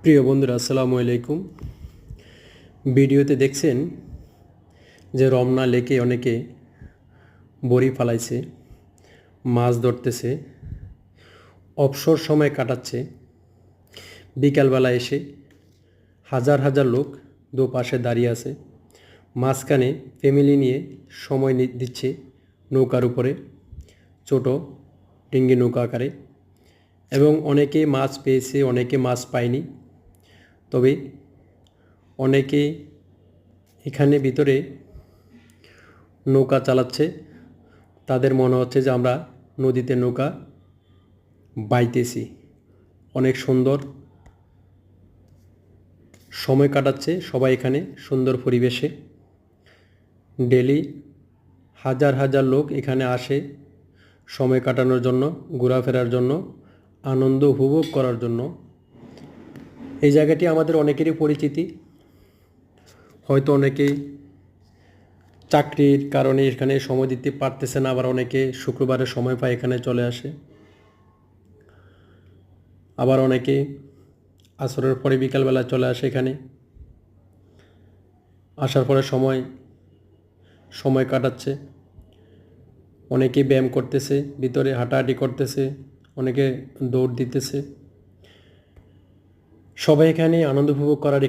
প্রিয় বন্ধুরা, আসসালামু আলাইকুম। ভিডিওতে দেখছেন যে রমনা লেকে অনেকে বড়ি ফালাইছে, মাছ ধরতেছে, অবসর সময় কাটাচ্ছে। বিকালবেলা এসে হাজার হাজার লোক দুপাশে দাঁড়িয়ে আছে, মাঝখানে ফ্যামিলি নিয়ে সময় দিচ্ছে নৌকার উপরে, ছোট ডিঙ্গি নৌকা আকারে। এবং অনেকে মাছ পেয়েছে, অনেকে মাছ পায়নি। তবে অনেকে এখানে ভিতরে নৌকা চালাচ্ছে, তাদের মনে হচ্ছে যে আমরা নদীতে নৌকা বাইতেছি। অনেক সুন্দর সময় কাটাচ্ছে সবাই এখানে সুন্দর পরিবেশে। ডেলি হাজার হাজার লোক এখানে আসে সময় কাটানোর জন্য, ঘোরাফেরার জন্য, আনন্দ উপভোগ করার জন্য। এই জায়গাটি আমাদের অনেকেরই পরিচিতি। হয়তো অনেকে চাকরির কারণে এখানে সময় দিতে পারতেছে না, আবার অনেকে শুক্রবারে সময় পায় এখানে চলে আসে। আবার অনেকে আসরের পরে বিকালবেলা চলে আসে এখানে, আসার পরে সময় কাটাচ্ছে। অনেকে ব্যায়াম করতেছে, ভিতরে হাঁটাহাঁটি করতেছে, অনেকে দৌড় দিতেছে। সবাই এখানে আনন্দ উপভোগ করার